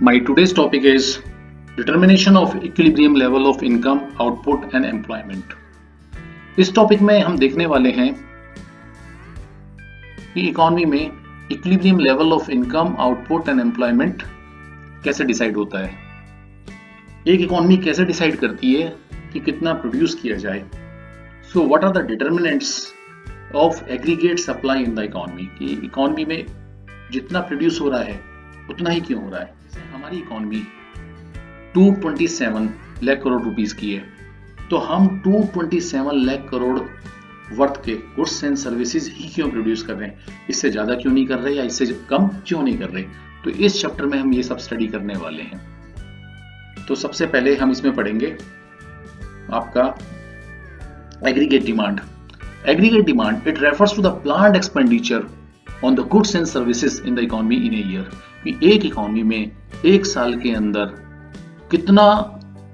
My today's topic is determination of equilibrium level of income, output and employment. इस topic में हम देखने वाले हैं कि इकोनॉमी में equilibrium level of income, output and employment कैसे डिसाइड होता है। एक इकोनॉमी कैसे डिसाइड करती है कि कितना प्रोड्यूस किया जाए। So what are the determinants of aggregate supply in the economy, कि इकोनॉमी में जितना प्रोड्यूस हो रहा है उतना ही क्यों हो रहा है। जैसे हमारी इकोनॉमी 227 लाख करोड़ रुपीस की है, तो हम 227 लाख करोड़ वर्थ के गुड्स एंड सर्विसेज ही क्यों प्रोड्यूस कर रहे हैं, इससे ज्यादा क्यों नहीं कर रहे या इससे कम क्यों नहीं कर रहे। तो इस चैप्टर में हम ये सब स्टडी करने वाले हैं। तो सबसे पहले हम इसमें पढ़ेंगे आपका aggregate demand. Aggregate demand it refers to the planned expenditure on the goods and services in the economy in a year, कि एक इकोनॉमी में एक साल के अंदर कितना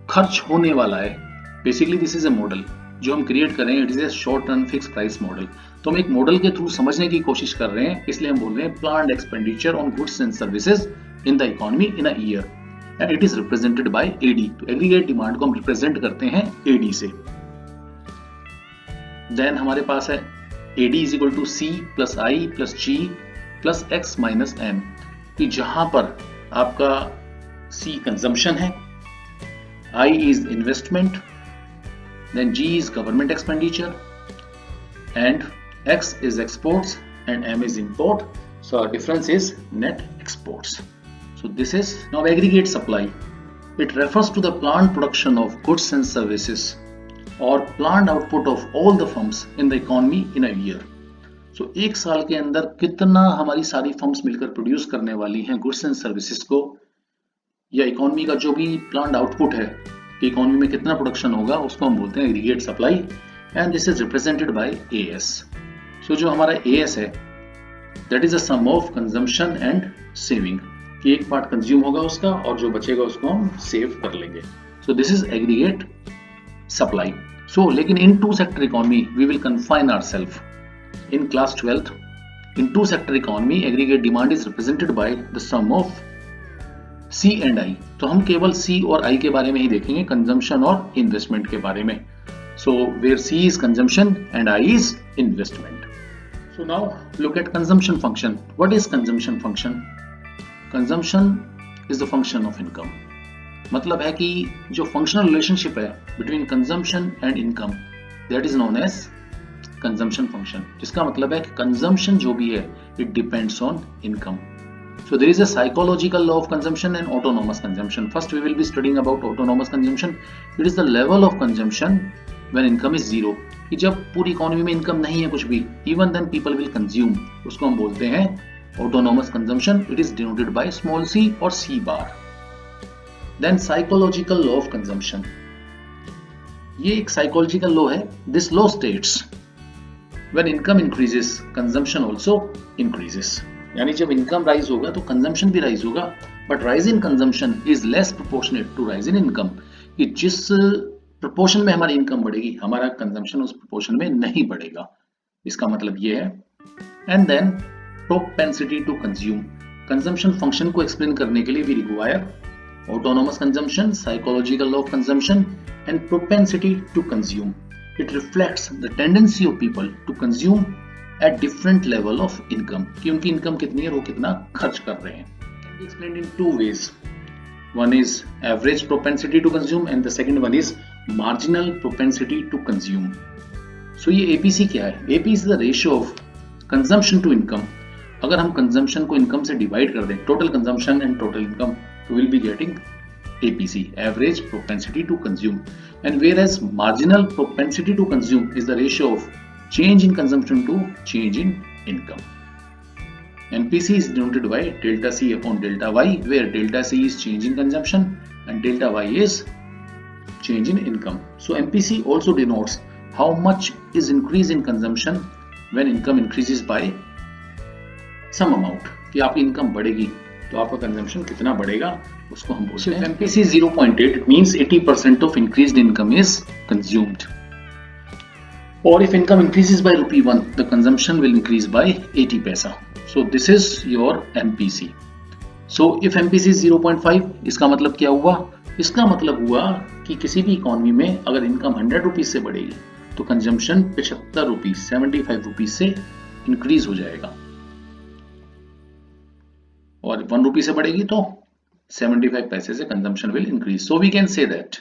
खर्च होने वाला है। Basically this is a model जो हम क्रिएट कर रहे हैं, it is a short term fix price model. तो हम एक मॉडल के थ्रू समझने की कोशिश कर रहे हैं, इसलिए हम बोल रहे हैं planned expenditure on goods and services in the economy in a year and it is represented by AD. तो एग्रीगेट डिमांड को हम रिप्रेजेंट करते हैं एडी से। देन हमारे पास है AD is equal to C plus I plus G plus X minus M, कि जहां पर आपका सी कंजम्पशन है, I is investment, then G is government expenditure and X is exports and M is import. So our difference is net exports. So this is now aggregate supply. It refers to the planned production of goods and services or planned output of all the firms in the economy in a year. So एक साल के अंदर कितना हमारी सारी firms मिलकर produce करने वाली हैं गुड्स एंड सर्विसेज को, या इकोनॉमी का जो भी प्लान्ड आउटपुट है कि इकोनॉमी में कितना प्रोडक्शन होगा, उसको हम बोलते हैं aggregate supply and this is represented by AS. So जो हमारा एएस है that is a sum of consumption and saving, कि एक पार्ट कंज्यूम होगा उसका और जो बचेगा उसको हम सेव कर लेंगे। So this is aggregate supply. So लेकिन in two sector economy we will confine ourselves in class 12th। In two sector economy aggregate demand is represented by the sum of C and I. तो हम केवल सी और आई के बारे में ही देखेंगे, consumption और इन्वेस्टमेंट के बारे में। So where C is consumption and I is investment. So now look at consumption function. What is consumption function? Consumption is the function of income. मतलब है कि जो फंक्शनल रिलेशनशिप है between consumption and income that is known as consumption function, जिसका मतलब है कि consumption जो भी है it depends on income. So there is a psychological law of consumption and autonomous consumption. First we will be studying about autonomous consumption. It is the level of consumption when income is zero. कि जब पूरी economy में income नहीं है कुछ भी, even then people will consume, उसको हम बोलते हैं autonomous consumption. It is denoted by small c और c bar. Then psychological law of consumption. ये एक psychological law है. This law states when income increases, consumption also increases. यानी जब इनकम राइज होगा तो कंजम्पशन भी राइज होगा, but rise in consumption is less proportionate to rise in income, कि जिस प्रोपोर्शन में हमारी इनकम बढ़ेगी हमारा कंजम्पशन उस प्रोपोर्शन में नहीं बढ़ेगा। इसका मतलब ये है। And then propensity to consume. Consumption function को एक्सप्लेन करने के लिए we require autonomous consumption, psychological law of consumption and propensity to consume. It reflects the tendency of people to consume at different level of income, कि उनकी income कितनी है, वो कितना खर्च कर रहे हैं। Can be explained in two ways. One is average propensity to consume and the second one is marginal propensity to consume. So ये APC क्या है? AP is the ratio of consumption to income. अगर हम consumption को income से divide कर दें, total consumption and total income, we will be getting APC, average propensity to consume. And whereas marginal propensity to consume is the ratio of change in consumption to change in income. MPC is denoted by delta C upon delta Y, where delta C is change in consumption and delta Y is change in income. So MPC also denotes how much is increase in consumption when income increases by some amount. कि आपकी income बढ़ेगी तो आपका consumption कितना बढ़ेगा, उसको हम बोलते हैं। MPC 0.8, it means 80% of increased income is consumed. Or if income increases by ₹1, the consumption will increase by 80 paisa. So this is your MPC. So if MPC 0.5, इसका मतलब क्या हुआ? इसका मतलब हुआ कि किसी भी इकोनॉमी में अगर इनकम 100 रुपीज से बढ़ेगी तो कंजम्पशन 75 रुपीज 75 रुपीज से इंक्रीज हो जाएगा, और 1 रुपी से बढ़ेगी तो 75 पैसे से consumption will increase. So we can say that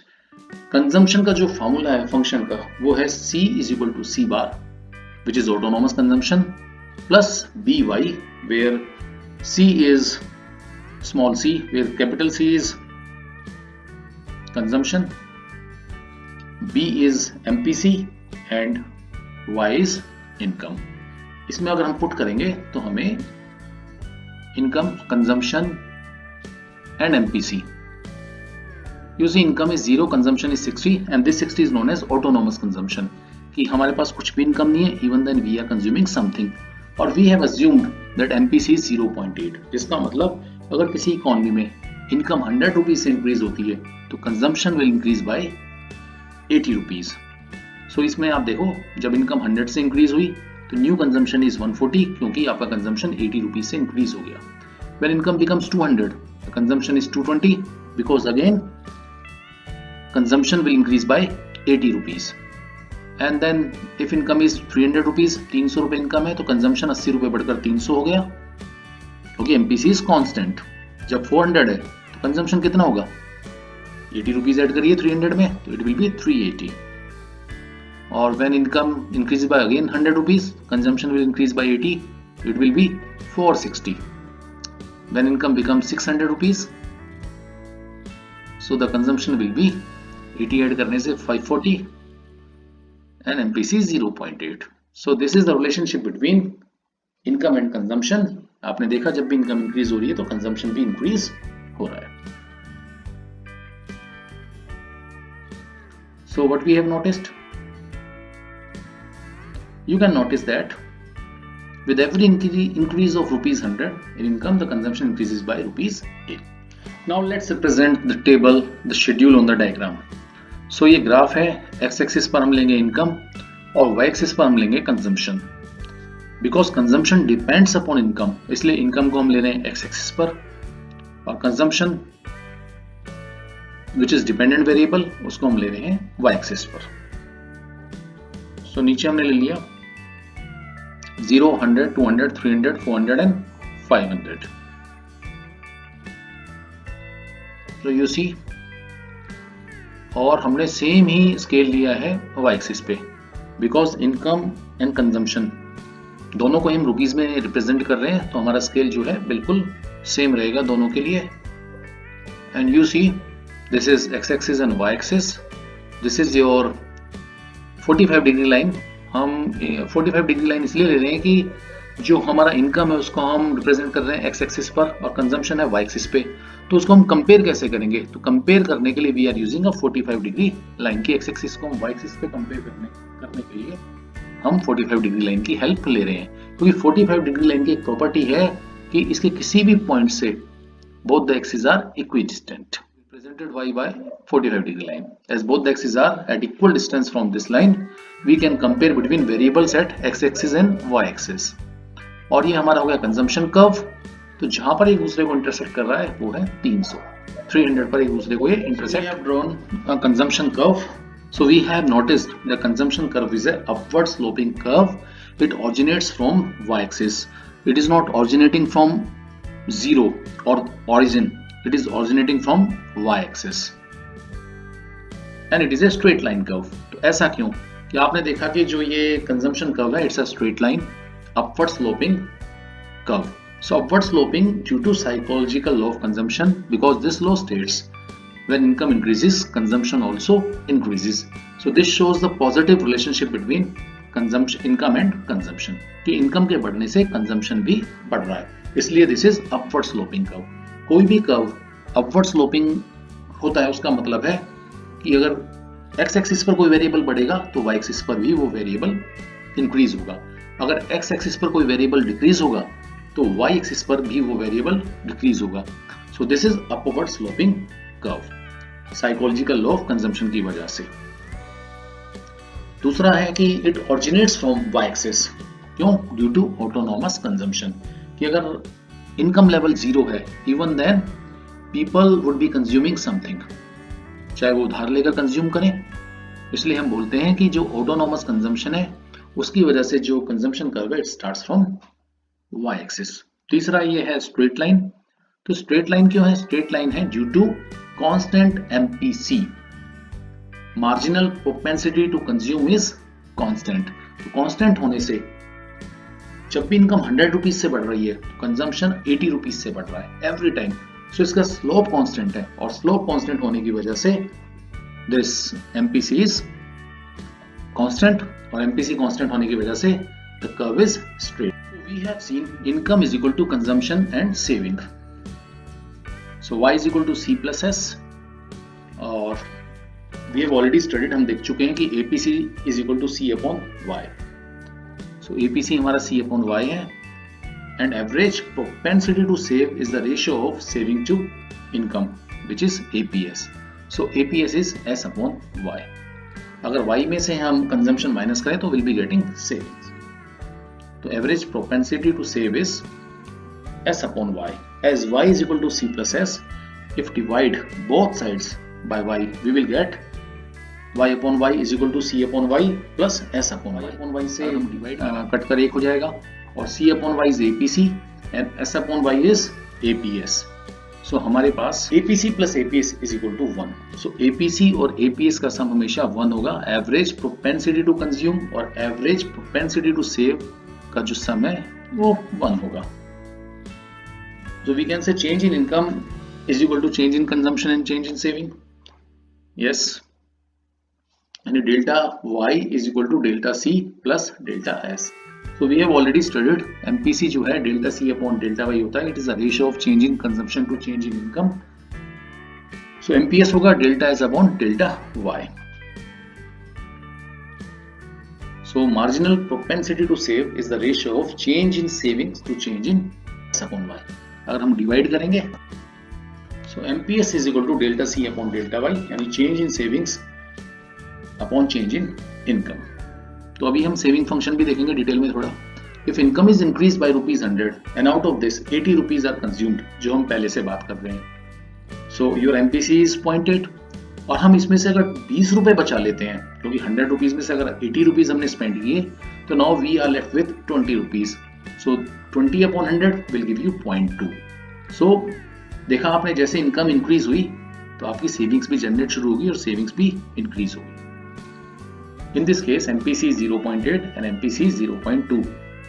consumption का जो फॉर्मूला है फंक्शन का वो है C is equal to C bar which is autonomous consumption plus BY where C is small c, where capital C is consumption, B is MPC and Y is income। इसमें अगर हम put करेंगे तो हमें income, consumption and MPC, you see income is 0, consumption is 60 and this 60 is known as autonomous consumption, कि हमारे पास कुछ भी इनकम नहीं है even then we are consuming something, और we have assumed that MPC is 0.8। जिसका मतलब अगर किसी इकोनॉमी में इनकम 100 रुपीज से इंक्रीज होती है तो consumption will increase by 80 rupees. So इसमें आप देखो जब इनकम 100 से इंक्रीज हुई तो न्यू कंजम्पशन इज 140 क्योंकि आपका कंजम्पशन 80 रुपीज से इंक्रीज हो गया। When income becomes 200 the consumption is 220 because again consumption will increase by 80 rupees. And then if income is 300 rupees, 300 रुपए इनकम है तो कंजम्पशन 80 रुपए बढ़कर 300 हो गया क्योंकि एमपीसी इज कांस्टेंट। जब 400 है तो कंजम्पशन कितना होगा? 80 रुपीज ऐड करिए 300 में तो इट विल बी 380। और when income increase by again 100 rupees, consumption will increase by 80, it will be 460। When income become 600 rupees, so the consumption will be 80 add करने से 540 and MPC 0.8। So this is the relationship between income and consumption. आपने देखा जब भी income increase हो रही है तो कंजम्पशन भी इंक्रीज हो रहा है। So what we have noticed, you can notice that with every increase of rupees 100 in income the consumption increases by rupees 8। now let's represent the table, the schedule on the diagram। so ये graph है, x axis पर हम लेंगे income और y axis पर हम लेंगे consumption. Because consumption depends upon income इसलिए इनकम को हम ले रहे हैं x एक्सिस पर और consumption which is dependent variable उसको हम ले रहे हैं y एक्सिस पर। सो नीचे हमने ले लिया 0, 100, 200, 300, 400 एंड 500। तो यू सी, और हमने सेम ही स्केल लिया है y एक्सिस पे बिकॉज इनकम एंड कंजम्पशन दोनों को हम रुपीज में रिप्रेजेंट कर रहे हैं तो हमारा स्केल जो है बिल्कुल सेम रहेगा दोनों के लिए। And you see this is x axis and y axis, this is your 45 degree line. हम 45 डिग्री लाइन इसलिए ले रहे हैं कि जो हमारा इनकम है उसको हम रिप्रेजेंट कर रहे हैं x एक्सिस पर और कंजम्पशन है y एक्सिस पे, तो उसको हम कंपेयर कैसे करेंगे? तो कंपेयर करने के लिए we are using a 45 degree line की x एक्सिस को हम y एक्सिस पे कंपेयर करने के लिए हम 45 डिग्री लाइन की हेल्प ले रहे हैं क्योंकि 45 डिग्री लाइन की एक प्रॉपर्टी है कि इसके किसी भी पॉइंट से both the axis are equidistant, represented by 45 degree line। As both the axes are at equal distance from this line, we can compare between variables at x axis and y axis। और ये हमारा हो गया consumption curve, तो जहां पर एक दूसरे को इंटरसेक्ट कर रहा है वो है 300 पर एक दूसरे को ये intersect. We have drawn a consumption curve। So we have noticed the consumption curve is a upward sloping curve। It originates from y axis। It is not originating from zero or origin। It is originating from y axis and it is a straight line curve। तो ऐसा क्यों कि आपने देखा कि जो ये consumption curve है it's a straight line upward sloping curve। So upward sloping due to psychological law of consumption because this law states when income increases consumption also increases। So this shows the positive relationship between consumption, income and consumption कि income के बढ़ने से consumption भी बढ़ रहा है, इसलिए this is upward sloping curve. कोई भी कर्व अपवर्ड स्लोपिंग होता है उसका मतलब है कि अगर x एक्सिस पर कोई वेरिएबल बढ़ेगा तो y एक्सिस पर भी वो वेरिएबल इंक्रीज होगा, अगर x एक्सिस पर कोई वेरिएबल डिक्रीज होगा तो y एक्सिस पर भी वो वेरिएबल डिक्रीज होगा। So this is upward sloping curve psychological law of consumption की वजह से। दूसरा है कि it originates from y axis, क्यों? ड्यू टू ऑटोनॉमस कंजम्पशन, कि अगर इनकम लेवल 0 है, even then people would be consuming something, चाहे वो उधार लेकर कंज्यूम करें। इसलिए हम बोलते हैं कि जो ऑटोनोमस कंजम्पशन है उसकी वजह से जो कंजम्पशन कर्व है it starts from y axis. तीसरा ये है स्ट्रेट लाइन। तो स्ट्रेट लाइन क्यों है? स्ट्रेट लाइन है due to constant MPC, marginal propensity to consume is constant. तो कांस्टेंट होने से जब भी इनकम 100 रुपीज से बढ़ रही है तो कंजम्पशन 80 रुपीज से बढ़ रहा है एवरी टाइम। सो इसका स्लोप कांस्टेंट है, और स्लोप कांस्टेंट होने की वजह से दिस एमपीसी इज कांस्टेंट, और एमपीसी कांस्टेंट होने की वजह से the curve is straight. We have seen income is equal to consumption and saving. So y is equal to C plus S, और वी हैव ऑलरेडी स्टडीड, हम देख चुके हैं कि APC is equal to C upon Y. So APC हमारा C upon Y है, and average propensity to save is the ratio of saving to income which is APS. So APS is S upon Y. अगर y में से हम consumption minus करें तो will be getting savings. तो average propensity to save is s upon y, as y is equal to c plus s. If divide both sides by y, we will get y upon y is equal to c upon y plus s upon y. upon y से हम divide cut कर एक हो जाएगा, और c upon y is APC and s upon y is APS. So हमारे पास APC plus APS is equal to 1. So APC और APS का सम हमेशा 1 होगा। एवरेज प्रोपेंसिटी टू कंज्यूम और एवरेज प्रोपेंसिटी टू सेव का जो सम है वो 1 होगा। So we can say change in income is equal to change in consumption and change in saving. Yes. And delta y is equal to delta c plus delta s. So we have already studied MPC जो है delta c upon delta y होता है. It is a ratio of change in consumption to change in income. So MPS होगा delta s upon delta y. So marginal propensity to save is the ratio of change in savings to change in s upon y. अगर हम divide करेंगे so MPS is equal to delta C upon delta Y, यानी change in savings upon change in income. तो अभी हम saving function भी देखेंगे detail में थोड़ा। If income is increase by ₹100 and out of this 80 rupees are consumed, जो हम पहले से बात कर रहे हैं। सो योर एमपीसी इज 0.8, और हम इसमें से अगर 20 रुपए बचा लेते हैं, क्योंकि 100 रुपीज में से अगर 80 रुपीज हमने स्पेंड किए, तो now we are left with 20 rupees. So 20 upon 100 will give you 0.2। So देखा आपने, जैसे इनकम इंक्रीज हुई तो आपकी सेविंग्स भी जनरेट शुरू होगी और सेविंग्स भी इंक्रीज होगी। In this case MPC is 0.8 and MPC is 0.2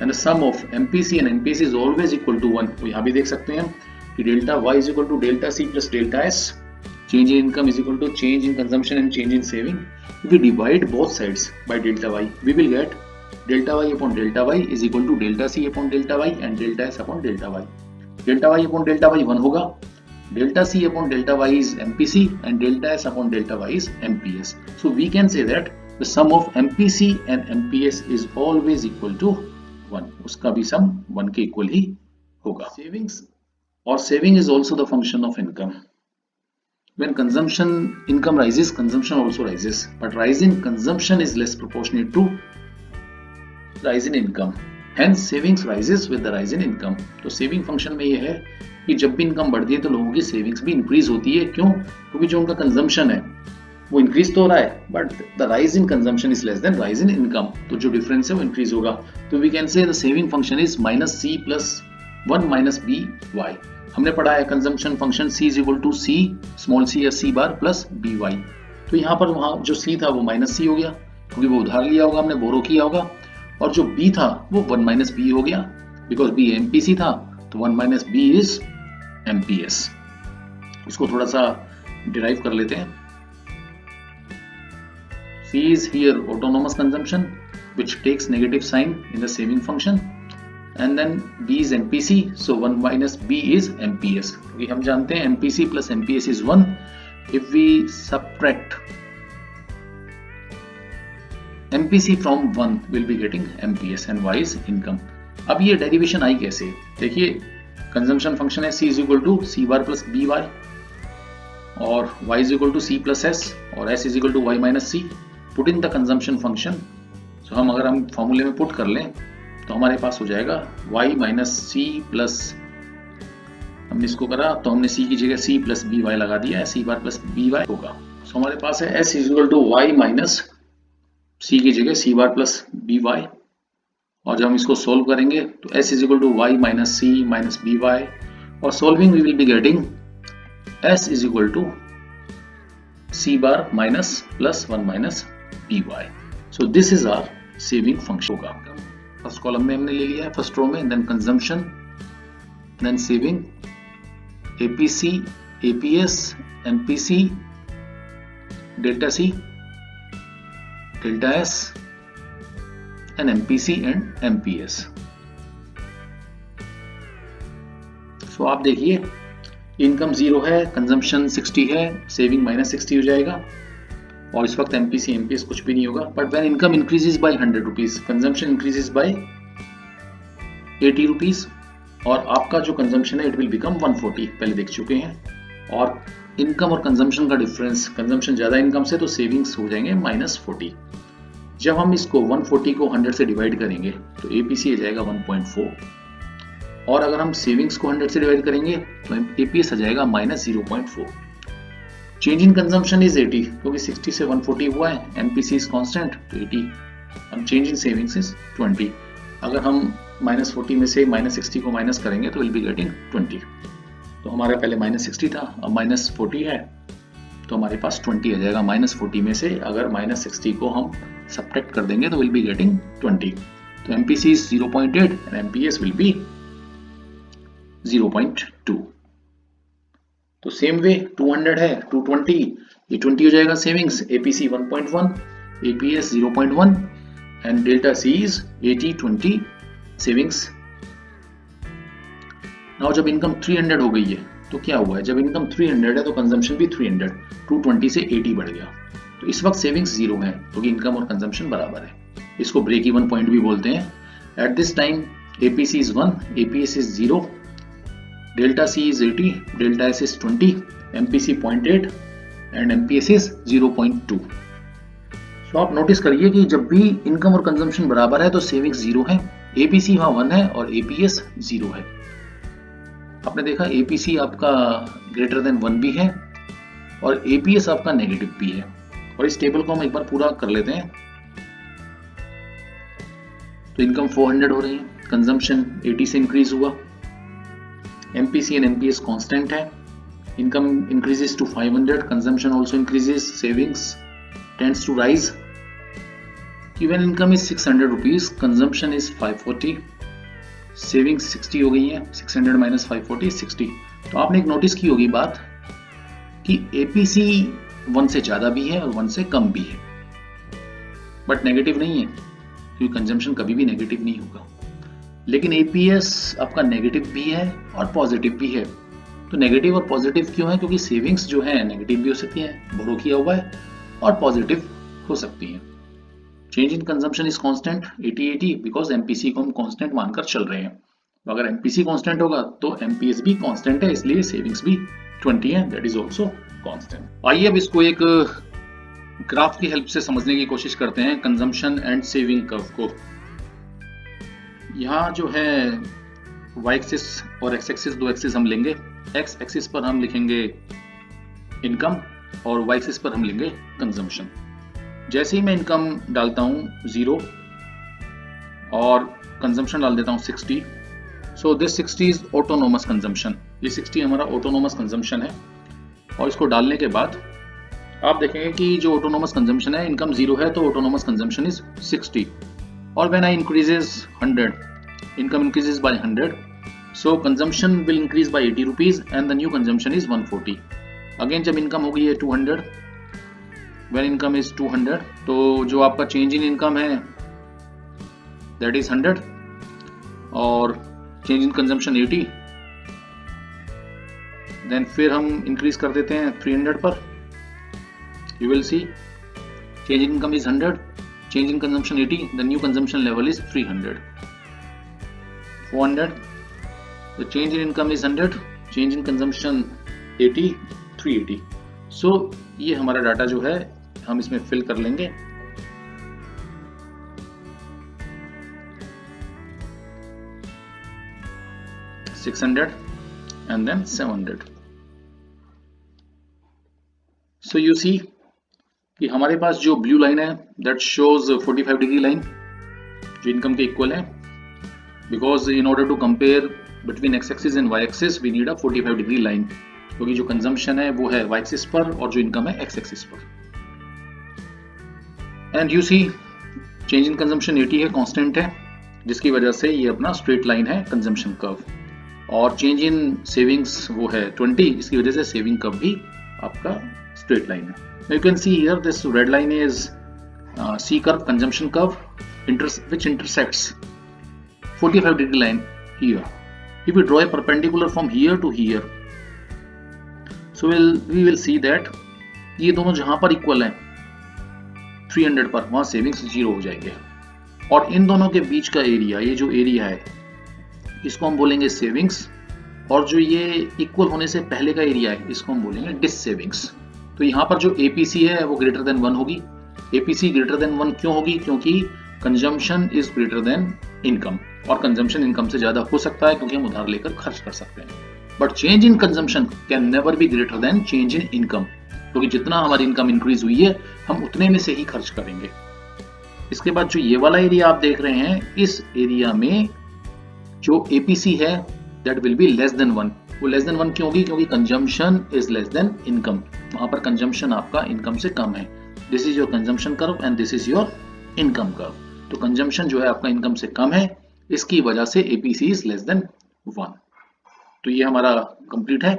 and the sum of MPC and MPC is always equal to 1। तो यहाँ भी देख सकते हैं कि delta Y is equal to delta C plus delta S, change in income is equal to change in consumption and change in saving. If we divide both sides by delta Y, we will get delta y upon delta y is equal to delta c upon delta y and delta s upon delta y. Delta y upon delta y 1 होगा, delta c upon delta y is MPC and delta s upon delta y is MPS. So we can say that the sum of MPC and MPS is always equal to 1. उसका भी sum 1 के equal ही होगा। Savings or saving is also the function of income. When consumption income rises, consumption also rises, but rise in consumption is less proportionate to rise in income. Hence savings rises with the rise in income. तो saving function में ये है कि जब भी income बढ़ती है तो लोगों की सेविंग्स भी इंक्रीज होती है। क्यों? क्योंकि जो उनका कंजम्पशन है वो इंक्रीज तो हो रहा है, but the rise in consumption is less than rise in income, तो जो डिफरेंस है वो इंक्रीज होगा। तो we can say the saving function is minus c plus 1 minus b y. हमने पढ़ा है consumption function c is equal to c small c या c bar plus b y. तो यहाँ पर वहाँ जो सी था वो माइनस सी हो गया, क्योंकि वो उधार लिया होगा, हमने बोरो किया होगा, और जो b था वो 1 माइनस बी हो गया, बिकॉज b एमपीसी था, तो 1 माइनस बी इज एमपीएस। उसको थोड़ा सा डिराइव कर लेते हैं। c is here autonomous consumption which takes negative sign in the saving function, and then b is MPC, so 1 minus b is MPS। क्योंकि हम जानते हैं MPC plus MPS is 1। if we subtract MPC from 1 will be getting MPS and y is income। अब ये derivation आई कैसे? देखिए consumption function है c is equal to c bar plus b y, और y is equal to c plus s, और s is equal to y minus c। Put in the consumption function. So अगर हम फॉर्मूले में put कर लें तो हमारे पास हो जाएगा y minus c plus हमने इसको करा तो हमने सी की जगह सी प्लस बी वाई लगा दिया है, c bar plus b y होगा। सो हमारे पास है s is equal to y minus c की जगह c bar plus b y, और जब हम इसको सोल्व करेंगे तो s is equal to y minus c minus b y, और solving we will be getting s is equal to c bar minus plus 1 minus b y. So this is our saving function होगा। First column में हमने ले लिया है, first row में, then consumption, then saving, APC, APS, MPC, delta c, delta s, and MPC and MPS. So आप देखिए income 0 है, कंजम्पशन 60 है, सेविंग माइनस 60 हो जाएगा, और इस वक्त एमपीसी एमपीएस कुछ भी नहीं होगा। But when income increases by 100 rupees, consumption increases by 80 rupees, और आपका जो कंजम्पशन है इट विल बिकम 140, पहले देख चुके हैं। और इनकम और कंजम्पशन का डिफरेंस, कंजम्पशन ज्यादा इनकम से तो सेविंग्स हो जाएंगे -40। जब हम इसको 140 को 100 से डिवाइड करेंगे तो एपीसी आ जाएगा 1.4, और अगर हम सेविंग्स को 100 से डिवाइड करेंगे तो एपीएस आ जाएगा -0.4। चेंज इन कंजम्पशन इज 80, क्योंकि 60 से 140 हुआ है, एमपीसी इज कांस्टेंट तो 80, और चेंज इन सेविंग्स इज 20। अगर हम -40 में से -60 को माइनस करेंगे तो विल बी गेटिंग 20। तो हमारा पहले -60 था, अब -40 है, तो हमारे पास 20 आ जाएगा। -40 में से अगर -60 को हम सब्ट्रैक्ट कर देंगे तो विल बी गेटिंग 20। तो MPC is 0.8 and MPS will be 0.2। तो सेम वे 200 है, 220, ये 20 हो जाएगा savings, APC 1.1, APS 0.1 and delta C is 80-20 savings. Now जब इनकम 300 हो गई है तो क्या हुआ है, जब इनकम 300 है तो कंजम्पशन भी 300, 220 से 80 बढ़ गया, तो इस वक्त सेविंग्स 0 है क्योंकि इनकम और कंजम्पशन बराबर है। इसको ब्रेक इवन पॉइंट भी बोलते हैं। At this time APC is 1, APS is 0, delta C is 80, delta S is 20, MPC 0.8 and MPS is 0.2। तो आप नोटिस करिए कि जब भी इनकम और कंजम्पशन बराबर है तो सेविंग्स 0 है, एपीसी वहां 1 है और एपीएस 0 है। आपने देखा एपीसी आपका ग्रेटर देन 1 भी है और एपीएस आपका नेगेटिव भी है। और इस टेबल को हम एक बार पूरा कर लेते हैं। तो इनकम 400 हो रही है, कंजम्पशन 80 से इंक्रीज हुआ, एमपीसी एंड एमपीएस कांस्टेंट है, income increases to 500, consumption also increases, savings tends to rise. When income is 600 rupees, consumption is 540, savings 60 हो गई है, 600 माइनस 540 60। तो आपने एक नोटिस की होगी बात कि एपीसी 1 से ज्यादा भी है और 1 से कम भी है, बट नेगेटिव नहीं है क्योंकि कंजम्पशन कभी भी नेगेटिव नहीं होगा। लेकिन एपीएस आपका नेगेटिव भी है और पॉजिटिव भी है। तो नेगेटिव और पॉजिटिव क्यों है, क्योंकि सेविंग्स जो है नेगेटिव भी हो सकती है, बोरो किया हुआ है, और पॉजिटिव हो सकती है। Change in consumption is constant 80-80 because MPC को हम कांस्टेंट मानकर चल रहे हैं। तो अगर एमपीसी कांस्टेंट होगा तो एमपीएस भी कांस्टेंट है, इसलिए सेविंग्स भी 20 है, दैट इज आल्सो कांस्टेंट। आइए अब इसको एक ग्राफ की हेल्प से समझने की कोशिश करते हैं, कंजम्पशन एंड सेविंग कर्व को। यहाँ जो है वाई एक्सिस और एक्स एक्सिस, दो एक्सिस हम लेंगे। एक्स एक्सिस पर हम लिखेंगे इनकम और वाई एक्सिस पर हम लेंगे कंजम्पशन। जैसे ही मैं इनकम डालता हूं 0 और कंजम्पशन डाल देता हूं 60, so this 60 is autonomous consumption. ये 60 हमारा ऑटोनोमस कंजम्पशन है। और इसको डालने के बाद आप देखेंगे कि जो ऑटोनोमस कंजम्पशन है, इनकम 0 है तो ऑटोनोमस कंजम्पशन इज 60, और when I increases 100, income increases by 100, so consumption will increase by 80 rupees and the new consumption is 140। Again जब इनकम हो गई है 200, when income is 200, तो जो आपका चेंज इन इनकम है that is 100 और चेंज इन कंजम्पशन 80, देन फिर हम इंक्रीज कर देते हैं 300 पर। you will see change in income is 100, change in consumption 80, the new consumption level is 300, 400, the change in income is 100, change in consumption 80, 380। so ये हमारा data जो है हम इसमें फिल कर लेंगे। $600 and then 700. So you see कि हमारे पास जो ब्लू लाइन है that shows 45 डिग्री लाइन जो इनकम के इक्वल है, because in order to compare between x axis and y axis we need a 45 degree line, क्योंकि जो कंजम्पशन है वो है y axis पर और जो इनकम है x axis पर. And you see change in consumption 80 है, कांस्टेंट है, जिसकी वजह से ये अपना स्ट्रेट लाइन है कंजम्पशन कर्व. और चेंज इन सेविंग्स वो है 20, इसकी वजह से सेविंग कर्व भी आपका स्ट्रेट लाइन है. You can see here this red line is C curve, consumption curve, which intersects 45 degree line here. If we draw a perpendicular from here to here, so we will see that ये दोनों जहां पर equal हैं 300 पर, वहां savings 0 हो जाएंगे. और इन दोनों के बीच का एरिया, ये जो एरिया है इसको हम बोलेंगे सेविंग्स, और जो ये इक्वल होने से पहले का एरिया है इसको हम बोलेंगे डिस सेविंग्स. तो यहाँ पर जो APC है वो ग्रेटर देन 1 होगी. APC ग्रेटर देन 1 क्यों होगी? क्योंकि consumption is greater than income, और कंजम्पशन इनकम से ज्यादा हो सकता है क्योंकि हम उधार लेकर खर्च कर सकते हैं. But change in consumption can never be greater than change in income, क्योंकि जितना हमारी इनकम इंक्रीज हुई है हम उतने में से ही खर्च करेंगे. इसके बाद जो ये वाला एरिया आप देख रहे हैं, इस एरिया में जो APC है that will be less than 1. वो लेस देन 1 क्यों होगी? क्योंकि consumption is less then income, वहां पर कंजम्पशन आपका इनकम से कम है. This is your consumption curve and this is your income curve. तो कंजम्पशन जो है आपका इनकम से कम है, इसकी वजह से APC इज लेस देन 1. तो ये हमारा कंप्लीट है.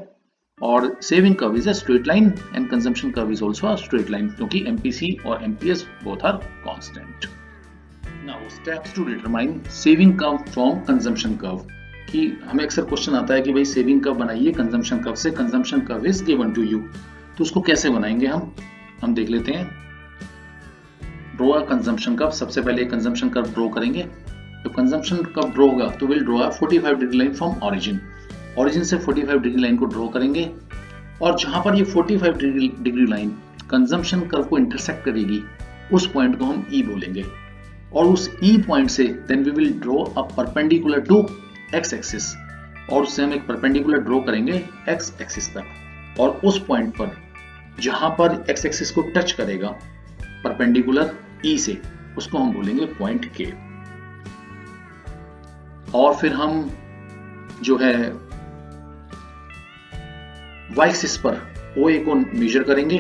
और saving curve is a straight line and consumption curve is also a straight line, क्योंकि MPC और MPS both are constant. Now steps to determine saving curve from consumption curve. कि हमें अक्सर क्वेश्चन आता है कि भाई सेविंग कर्व बनाइए कंजम्पशन कर्व से, consumption curve is given to you. तो उसको कैसे बनाएंगे हम देख लेते हैं. Draw a consumption curve. सबसे पहले कंजम्पशन कर्व ड्रॉ करेंगे. तो कंजम्पशन कर्व ड्रॉ होगा तो will draw a 45 degree line from origin से 45 डिग्री लाइन को ड्रॉ करेंगे. और जहां पर ये 45 डिग्री लाइन कंजम्पशन कर्व को इंटरसेक्ट करेगी, उस पॉइंट को हम E बोलेंगे. और उस E पॉइंट से then we will draw a perpendicular to x axis, और उससे हम एक परपेंडिकुलर ड्रॉ करेंगे x एक्सिस तक. और उस पॉइंट पर जहां पर x एक्सिस को टच करेगा परपेंडिकुलर E से, उसको हम बोलेंगे पॉइंट K. और फिर हम जो है y एक्सिस पर OA को मेजर करेंगे,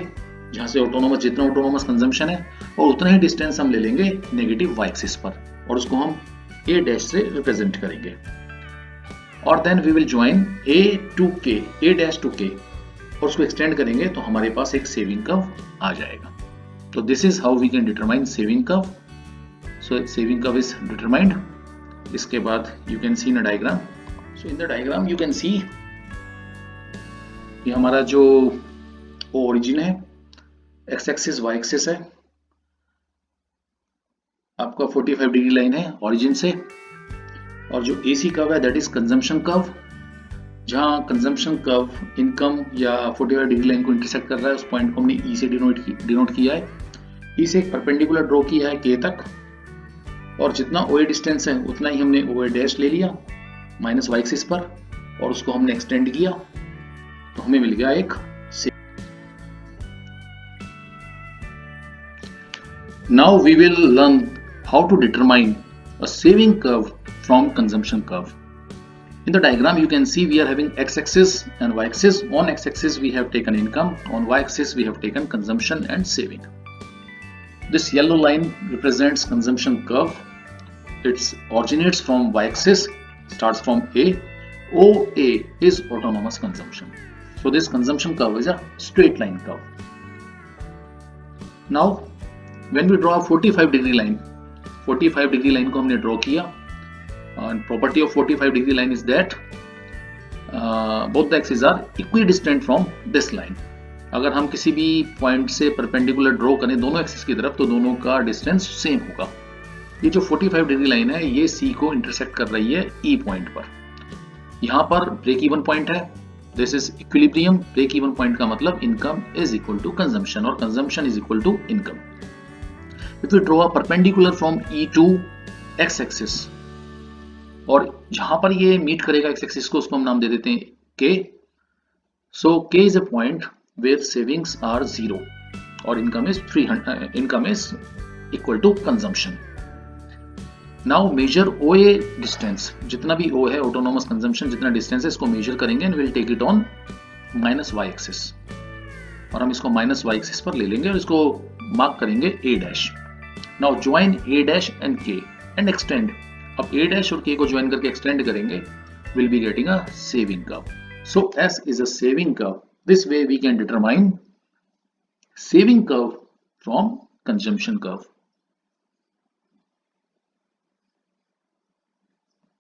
जहां से जितना ऑटोनोमस कंजम्पशन है, और उतना ही डिस्टेंस हम ले लेंगे नेगेटिव y एक्सिस पर, और उसको हम A डैश से रिप्रेजेंट करेंगे. और then we will join A dash to K, और उसको एक्सटेंड करेंगे तो हमारे पास एक सेविंग कर्व आ जाएगा. तो this is how we can determine saving curve. So saving curve is determined. इसके बाद you can see in a diagram. So in the diagram you can see ये हमारा जो ओरिजिन है, x एक्सिस y एक्सिस है, आपका 45 degree line है origin से. और जो AC कर्व है दैट इज कंजम्पशन कर्व, जहां कंजम्पशन कर्व इनकम या 45 डिग्री लाइन को इंटरसेक्ट कर रहा है, उस पॉइंट को हमने E से डिनोट किया है. E से एक परपेंडिकुलर ड्रॉ किया है K तक, और जितना OA डिस्टेंस है उतना ही हमने OA डैश ले लिया माइनस y एक्सिस पर, और उसको हमने एक्सटेंड किया तो हमें मिल गया एक. Now we will learn how to determine a saving curve from consumption curve. In the diagram you can see we are having x-axis and y-axis. On x-axis we have taken income, on y-axis we have taken consumption and saving. This yellow line represents consumption curve. It originates from y-axis, starts from A. OA is autonomous consumption. So this consumption curve is a straight line curve. Now when we draw a 45 degree line, 45 degree line को हमने draw किया. And property of 45 degree line is that both the axes are equidistant from this line. अगर हम किसी भी point से perpendicular draw करें दोनों एक्सिस की तरफ, तो दोनों का डिस्टेंस सेम होगा. ये जो 45 डिग्री लाइन है ये C को इंटरसेक्ट कर रही है E पॉइंट पर. यहाँ पर ब्रेक इवन पॉइंट है, this is equilibrium. Break even point का मतलब income is equal to consumption और consumption is equal to income. If we draw a perpendicular from E to x axis, और जहां पर ये मीट करेगा x axis को, उसको हम नाम दे देते हैं K. So K is a point where savings are 0 or income is equal to consumption. Now measure OA distance. जितना भी O है autonomous consumption, जितना distance है इसको measure करेंगे and we'll take it on minus y axis. और हम इसको माइनस y axis पर ले लेंगे और इसको मार्क करेंगे A dash. Now join A dash and K and extend. अब A dash और K को join करके extend करेंगे, we'll be getting a saving curve. So S is a saving curve. This way we can determine saving curve from consumption curve.